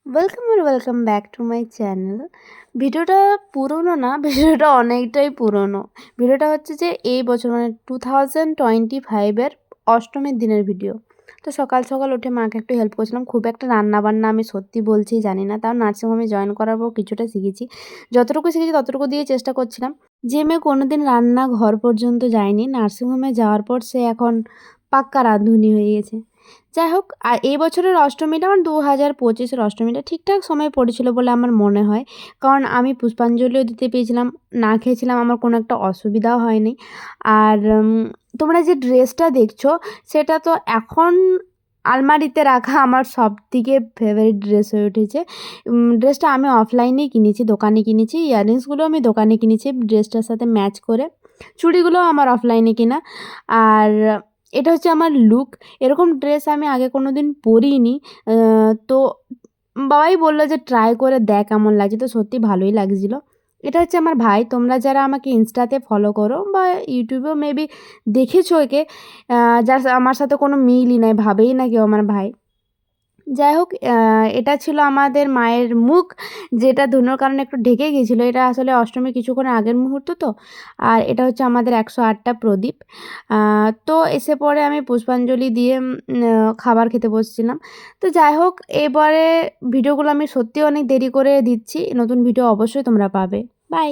Welcome back to my channel. ভিডিওটা পুরনো না, ভিডিওটা অনেকটাই পুরনো। ভিডিওটা হচ্ছে যে এই বছর মানে 2025-এর অষ্টমীর দিনের ভিডিও। তো সকাল সকাল উঠে মাকে একটু হেল্প করছিলাম। খুব একটা রান্নাবান্না আমি সত্যি বলছি জানি না, তাও নার্সিংহোমে জয়েন করার পর কিছুটা শিখেছি। যতটুকু শিখেছি ততটুকু দিয়ে চেষ্টা করছিলাম। যে মেয়ে কোনোদিন রান্নাঘর পর্যন্ত যায়নি, নার্সিংহোমে যাওয়ার পর সে এখন পাক্কা রাঁধুনি হয়ে গেছে। যাই হোক, এই বছরের অষ্টমীটা আমার 2025-এর অষ্টমীটা ঠিকঠাক সময়ে পড়েছিল বলে আমার মনে হয়। কারণ আমি পুষ্পাঞ্জলিও দিতে পেরেছিলাম, না খেয়েছিলাম, আমার কোনো একটা অসুবিধাও হয়নি। আর তোমরা যে ড্রেসটা দেখছো সেটা তো এখন আলমারিতে রাখা আমার সবথেকে ফেভারিট ড্রেস হয়ে উঠেছে। ড্রেসটা আমি অফলাইনেই কিনেছি, দোকানে কিনেছি। ইয়াররিংসগুলোও আমি দোকানে কিনেছি ড্রেসটার সাথে ম্যাচ করে। চুড়িগুলোও আমার অফলাইনে কেনা। আর এটা হচ্ছে আমার লুক। এরকম ড্রেস আমি আগে কোনোদিন পরিনি। তো বাবাই বলল যে ট্রাই করে দেখ কেমন লাগছে, তো সত্যি ভালোই লাগছিল। এটা হচ্ছে আমার ভাই। তোমরা যারা আমাকে ইনস্টাতে ফলো করো বা ইউটিউবেও মেবি দেখেছো একে, যার আমার সাথে কোনো মিলই নাই, ভাবেই না কেউ আমার ভাই। যাই হোক, এটা ছিল আমাদের মায়ের মুখ, যেটা ধুনোর কারণে একটু ঢেকে গিয়েছিলো। এটা আসলে অষ্টমীর কিছুক্ষণ আগের মুহূর্ত তো। আর এটা হচ্ছে আমাদের 108টা প্রদীপ। তো এসে পরে আমি পুষ্পাঞ্জলি দিয়ে খাবার খেতে বসছিলাম। তো যাই হোক, এবারে ভিডিওগুলো আমি সত্যিই অনেক দেরি করে দিচ্ছি। নতুন ভিডিও অবশ্যই তোমরা পাবে। বাই।